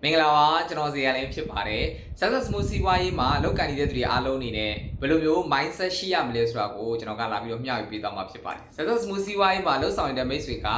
မင်္ဂလာပါကျွန်တော်ဇေယျလည်းဖြစ်ပါတယ် Success Smooth စီးပွားရေးမှာလောက်ကန်နေတဲ့သူတွေအားလုံးအနေနဲ့ဘယ်လိုမျိုး mindset ရှိရမလဲဆိုတာကိုကျွန်တော်ကလာပြီးတော့မျှဝေပေးသွားမှာဖြစ်ပါတယ် Success Smooth စီးပွားရေးမှာလှုပ်ဆောင်နေတဲ့မိတ်ဆွေက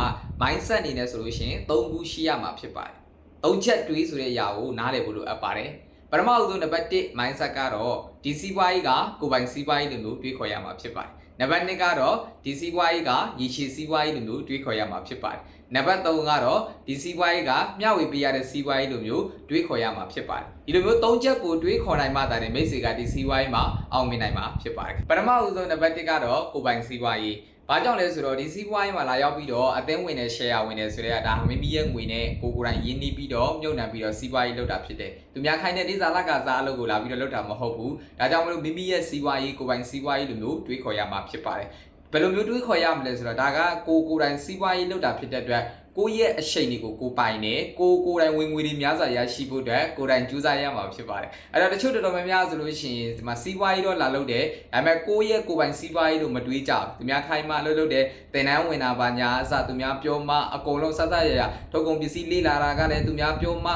mindset အနေနဲ့ဆိုလို့ရှိရင်၃ခုရှိရမှာဖြစ်ပါတယ်၃ချက်တွေးဆိုတဲ့အရာကိုနားလည်ဖို့လိုအပ်ပါတယ်ပထမဆုံးနံပါတ်1 mindset ကတော့ဒီစီးပွားရေးကကိုယ်ပိုင်စီးပွားရေးလိုမျိုးတွေးခေါ်ရမှာဖြစ်ပါတယ်နံပါတ်2ကတော့ဒီစီးပွားရေးကရေရှည်စီးပွားရေးလိုမျိုးတွေးခေါ်ရမှာဖြစ်ပါတယ်နံပါတ်3ကတော့ဒီစီးပွားရေးကမျှဝေပေးရတဲ့စီးပွားရေးလိုမျိုးတွေးခေါ်ရမှာဖြစ်ပါတယ်ဒီလိုမျိုး၃ချက်ကိုတွေးခေါ်နိုင်မှသာတဲ့မိတ်ဆွေကဒီစီးပွားရေးမှာအောင်မြင်နိုင်မှာဖြစ်ပါတယ်ပထမဦးဆုံးနံပါတ်1ကတော့ကိုယ်ပိုင်စီးပွားရေးဘာကြောင့်လဲဆိုတော့ဒီစီးပွားရေးမှာလာရောက်ပြီးတော့အသင်းဝင်တဲ့ share ဝင်တယ်ဆိုတဲ့ဒါမိမိရဲ့ငွေနဲ့ကိုယ်တိုင်ရင်းနှီးပြီးတော့မြုပ်နှံပြီးတော့စီးပွားရေးလုပ်တာဖြစ်တယ်သူများခိုင်းတဲ့ဒေသလကစားအလုပ်ကိုလာပြီးတော့လုပ်တာမဟုတ်ဘူးဒါကြောင့်မလို့မိမိရဲ့စီးပွားရေးကိုယ်ပိုင်စီးပွားရေးလိုမျိုးတွေးခေါ်ရမှာဖြစ်ပါတယ်ဘယ်လိုမျိုးတွေးခေါ်ရမလဲဆိုတော့ဒါကကိုယ်တိုင်စီးပွားရေးလုပ်တာဖြစ်တဲ့အတွက်ကိုယ့်ရဲ့အချိန်တွေကိုကိုပိုင်နေကိုယ်တိုင်ဝင်ငွေတွေများစွာရရှိဖို့အတွက်ကိုယ်တိုင်ကြိုးစားရမှာဖြစ်ပါတယ်အဲ့တော့တချို့တော်တော်များများဆိုလို့ရှိရင်ဒီမှာစီးပွားရေးတော့လာလုပ်တယ်ဒါပေမဲ့ကိုယ့်ရဲ့ကိုယ်ပိုင်စီးပွားရေးလို့မတွေးကြဘူးသူများခိုင်းမှလုပ်တယ်တင်တန်းဝင်တာပါညာအစသူများပြောမှအကုန်လုံးစစရရထုတ်ကုန်ပစ္စည်းလေးလာတာကလည်းသူများပြောမှ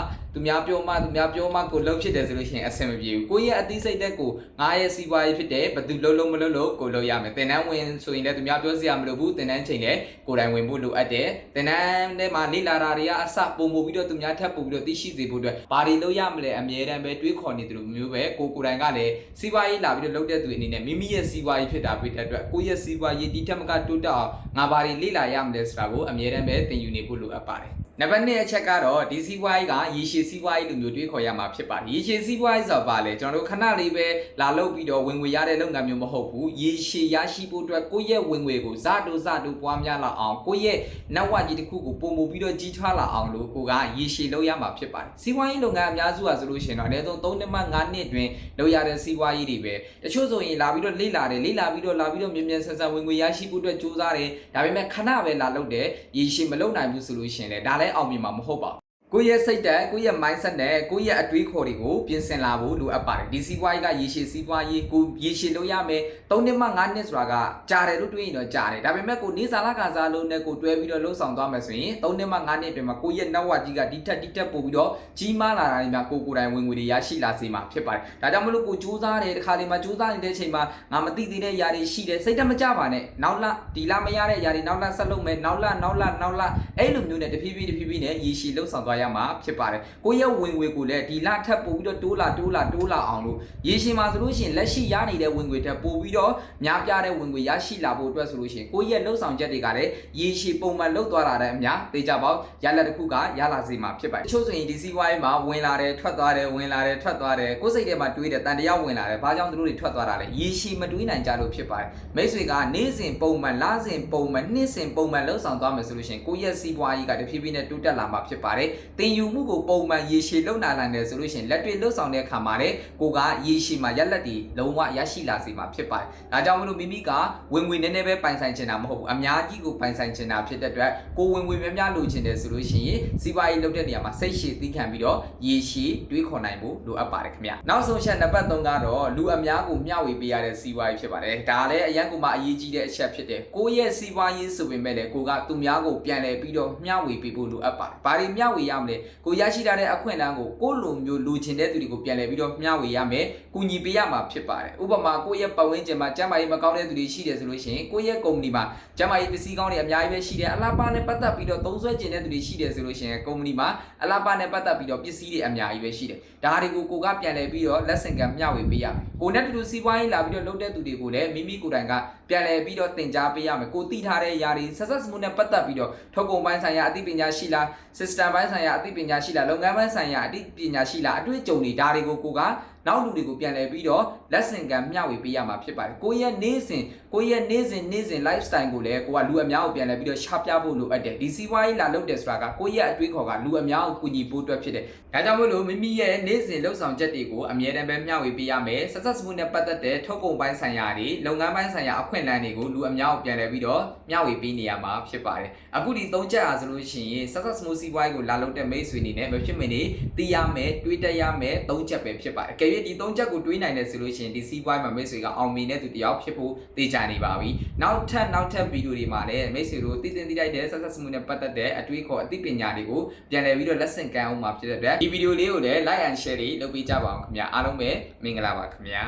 ကိုလှုပ်ဖြစ်တယ်ဆိုလို့ရှိရင်အဆင်မပြေဘူးကိုယ့်ရဲ့အသိစိတ်သက်ကိုငါရဲ့စီးပွားရေးဖြစ်တယ်ဘယ်သူလှုပ်လို့မလှုပ်လို့ကိုလှုပ်ရမယ်တင်တန်းဝင်ဆိုရင်လည်းသူများပြောစရာမလိုဘူးတင်တန်းချိန်လည်းကိုယ်တိုင်ဝင်ဖို့လိုအပ်တယ်တင်တန်းထဲမှာလေ့လာတာတွေကအစပုံမှုပြီးတော့သူများထပ်ပို့ပြီးတော့သိရှိစေဖို့အတွက်ဘာတွေလုပ်ရမလဲအမြဲတမ်းပဲတွေးခေါ်နေတယ်လို့မျိုးပဲကိုယ်တိုင်ကလည်းစီးပွားရေးလာပြီးတော့လုပ်တဲ့သူအနေနဲ့မိမိရဲ့စီးပွားရေးဖြစ်တာဖြစ်တဲ့အတွက်ကိုယ့်ရဲ့စီးပွားရေးဒီထက်မကတိုးတက်အောင်ငါဘာတွေလေ့လာရမလဲဆိုတာကိုအမြဲတမ်းပဲသင်ယူနေဖို့လိုအပ်ပါတယ်နံပါတ်2အချက်ကတော့ဒီစီးပွားရေးကရေရှည်စီးပွားရေးလိုမျိုးတွေးခေါ်ရမှာဖြစ်ပါတယ်ရေရှည်စီးပွားရေးဆိုတာပါလေကျွန်တော်တို့ခဏလေးပဲလာလုပ်ပြီးတော့ဝင်ငွေရတဲ့လုပ်ငန်းမျိုးမဟုတ်ဘူးရေရှည်ရရှိဖို့အတွက်ကိုယ့်ရဲ့ဝင်ငွေကိုစတိုးပွားများလာအောင်ကိုယ့်ရဲ့နောက်ဝကြီးတစ်ခုကိုပုံမှုပြီးတော့ကြီးထွားလာအောင်လို့ကိုကရေရှည်လုပ်ရမှာဖြစ်ပါတယ်စီးပွားရေးလုပ်ငန်းအများစုကဆိုလို့ရှိရင်တော့အနည်းဆုံး3နှစ်မှ5နှစ်တွင်လုပ်ရတဲ့စီးပွားရေးတွေပဲတချို့ဆိုရင်လာပြီးတော့လေ့လာပြီးတော့မြန်ဆန်ဝင်ငွေရရှိဖို့အတွက်ကြိုးစားတယ်ဒါပေမဲ့ခဏပဲလာလုပ်တယ်ရေရှည်မလုပ်နိုင်ဘူးဆိုလို့ရှိရင်လည်းဒါလည်းအောင်မြင်မှာမဟုတ်ပါဘူးကိုယ့်ရဲ့စိတ်ဓာတ်ကိုယ့်ရဲ့ mindset နဲ့ကိုယ့်ရဲ့အတွေးခေါ်တွေကိုပြင်ဆင်လာဖို့လိုအပ်ပါတယ်ဒီစီးပွားရေးကရေရှည်စီးပွားရေးကိုရေရှည်လုပ်ရမယ်3နှစ်မှ5နှစ်ဆိုတာကကြာတယ်လို့တွေးရင်တော့ကြာတယ်ဒါပေမဲ့ကိုနေစာလကစားလို့နဲ့ကိုတွဲပြီးတော့လှုပ်ဆောင်သွားမယ်ဆိုရင်3နှစ်မှ5နှစ်အတွင်းမှာကိုယ့်ရဲ့နောက်ဝကြီးကဒီထက်ပို့ပြီးတော့ကြီးမားလာတာတွေများကိုယ်တိုင်ဝင်ငွေတွေရရှိလာစေမှာဖြစ်ပါတယ်ဒါကြောင့်မလို့ကိုစူးစမ်းတယ်တစ်ခါလေမှစူးစမ်းနေတဲ့အချိန်မှာငါမသိသေးတဲ့ຢာတွေရှိတယ်စိတ်ဓာတ်မကြပါနဲ့နောက်လဒီလမရတဲ့ຢာတွေနောက်လဆက်လုပ်မယ်နောက်လအဲ့လိုမျိုးနဲ့တဖြည်းဖြည်းနဲ့ရေရှည်လှုပ်ဆောင်သွားရမှာဖြစ်ပါတယ်ကိုယ့်ရဲ့ဝင်ငွေကိုလည်းဒီလထပ်ပို့ပြီးတော့တိုးလာအောင်လို့ရေရှည်မှာဆိုလို့ရှိရင်လက်ရှိရနေတဲ့ဝင်ငွေထပ်ပို့ပြီးတော့များပြားတဲ့ဝင်ငွေရရှိလာဖို့အတွက်ဆိုလို့ရှိရင်ကိုယ့်ရဲ့လှုပ်ဆောင်ချက်တွေကလည်းရေရှည်ပုံမှန်လှုပ်သွားတာတဲ့အများသိကြပေါက်ရလက်တစ်ခုကရလာစေမှာဖြစ်ပါတယ်တချို့ဆိုရင်ဒီစီးပွားရေးမှာဝင်လာတယ်ထွက်သွားတယ်ဝင်လာတယ်ထွက်သွားတယ်ကိုယ်စိတ်ထဲမှာတွေးတယ်တန်တရားဝင်လာတယ်ဘာကြောင့်သူတို့တွေထွက်သွားတာလဲရေရှည်မတွေးနိုင်ကြလို့ဖြစ်ပါတယ်မိတ်ဆွေကနေ့စဉ်ပုံမှန်လစဉ်ပုံမှန်နှစ်စဉ်ပုံမှန်လှုပ်ဆောင်သွားမယ်ဆိုလို့ရှိရင်ကိုယ့်ရဲ့စီးပွားရေးကတဖြည်းဖြည်းနဲ့တိုးတက်လာမှာဖြစ်ပါတယ်သင်ယူမှုကိုပုံမှန်ရေရှည်လုံနိုင်တယ်ဆိုလို့ရှိရင်လက်တွေ့လှုပ်ဆောင်တဲ့အခါမှာလည်းကိုကရေရှည်မှာရက်လက်တွေလုံးဝရရှိလာစေမှာဖြစ်ပါတယ်။ဒါကြောင့်မလို့မိမိကဝင်ငွေနည်းနည်းပဲပိုင်ဆိုင်ချင်တာမဟုတ်ဘူးအများကြီးကိုပိုင်ဆိုင်ချင်တာဖြစ်တဲ့အတွက်ကိုဝင်ငွေများလိုချင်တယ်ဆိုလို့ရှိရင်စီးပွားရေးလုပ်တဲ့နေရာမှာစိတ်ရှည်သီးခံပြီးတော့ရေရှည်တွေးခေါ်နိုင်ဖို့လိုအပ်ပါတယ်ခင်ဗျ။နောက်ဆုံးချက်နံပါတ်3ကတော့လူအများကိုမျှဝေပေးရတဲ့စီးပွားရေးဖြစ်ပါတယ်။ဒါလည်းအရန်ကိုမှအရေးကြီးတဲ့အချက်ဖြစ်တယ်။ကိုယ့်ရဲ့စီးပွားရေးဆိုပေမဲ့လည်းကိုကသူများကိုပြန်လည်ပြီးတော့မျှဝေပေးဖို့လိုအပ်ပါတယ်။ဘာတွေမျှဝေရမလဲ။ကိုရရှိလာတဲ့အခွင့်အလမ်းကိုလိုမျိုးလူချင်တဲ့သူတွေကိုပြန်လည်ပြီးတော့မျှဝေရမယ်။ကူညီပေးရမှာဖြစ်ပါတယ်။ဥပမာကိုယ့်ရဲ့ပတ်ဝန်းကျင်မှာကျန်းမာရေးမကောင်းတဲ့သူတွေရှိတယ်ဆိုလို့ရှိရင်ကိုယ့်ရဲ့ကုမ္ပဏီမှာကျန်းမာရေးပစ္စည်းကောင်းတွေအများကြီးပဲရှိတယ်။အလားပါနဲ့ပတ်သက်ပြီးတော့သုံးစွဲကျင်တဲ့သူတွေရှိတယ်ဆိုလို့ရှိရင်ကုမ္ပဏီမှာအလားပါနဲ့ပတ်သက်ပြီးတော့ပစ္စည်းတွေအများကြီးပဲရှိတယ်။ဒါတွေကိုကိုကပြန်လည်ပြီးတော့လက်ဆင့်ကမ်းမျှဝေပေးရမယ်။ကိုနဲ့တူစီးပွားရေးလာပြီးတော့လုပ်တဲ့သူတွေကိုလည်းမိမိကိုယ်တိုင်ကပြန်လည်ပြီးတော့သင်ကြားပေးရမယ်။ကိုသိထားတဲ့ຢာတွေ success မှုနဲ့ပတ်သက်ပြီးတော့ထုတ်ကုန်ပိုင်းဆိုင်ရာအသိပညာရှိလား system ပိုင်းဆိုင်ရာအသိပညာရှိလားလုပ်ငန်းပိုင်းဆိုင်ရာအသိပညာရှိလားအတွေ့အကြုံတွေဒါတွေကိုကိုကနောက်လူတွေကိုပြန်လည်ပြီးတော့လက်ဆင့်ကမ်းမျှဝေပေးရမှာဖြစ်ပါတယ်ကိုယ့်ရဲ့နေ့စဉ် lifestyle ကိုလည်းကိုကလူအများကိုပြန်လည်ပြီးတော့ရှာပြဖို့လိုအပ်တယ်ဒီစီးပွားရေးလာလုပ်တယ်ဆိုတာကကိုယ့်ရဲ့အတွေးခေါ်ကလူအများကိုကူညီဖို့အတွက်ဖြစ်တယ်ဒါကြောင့်မို့လို့မိမိရဲ့နေ့စဉ်လှုပ်ဆောင်ချက်တွေကိုအမြဲတမ်းပဲမျှဝေပေးရမယ် success မှုနဲ့ပတ်သက်တဲ့ထုတ်ကုန်ပိုင်းဆိုင်ရာတွေလုပ်ငန်းပိုင်းဆိုင်ရာအခွင့်အလမ်းတွေကိုလူအများကိုပြန်လည်ပြီးတော့မျှဝေပေးနေရမှာဖြစ်ပါတယ်အခုဒီ3ချက်အားဆိုလို့ရှိရင် success မှုစီးပွားရေးကိုလာလုပ်တဲ့ တဲ့မိတ်ဆွေအနေနဲ့မဖြစ်မနေသိရမယ်တွေးတက်ရမယ်၃ချက်ပဲဖြစ်ပါတယ်အကယ်၍ဒီ၃ချက်ကိုတွေးနိုင်တယ်ဆိုလို့ရှိရင်ဒီစီးပွားမှာမိတ်ဆွေကအောင်မြင်တဲ့သူတယောက်ဖြစ်ဖို့သိကြနေပါပြီနောက်ထပ်ဗီဒီယိုတွေမှာလည်းမိတ်ဆွေတို့သိသိလိုက်တဲ့ success မှုနဲ့ပတ်သက်တဲ့အတွေးခေါ်အသိပညာတွေကိုပြန်လည်ပြီးတော့လက်ဆင့်ကမ်းအောင်မှာဖြစ်တဲ့အတွက်ဒီဗီဒီယိုလေးကိုလည်း like and share လေးလုပ်ပေးကြပါအောင်ခင်ဗျာအားလုံးပဲမင်္ဂလာပါခင်ဗျာ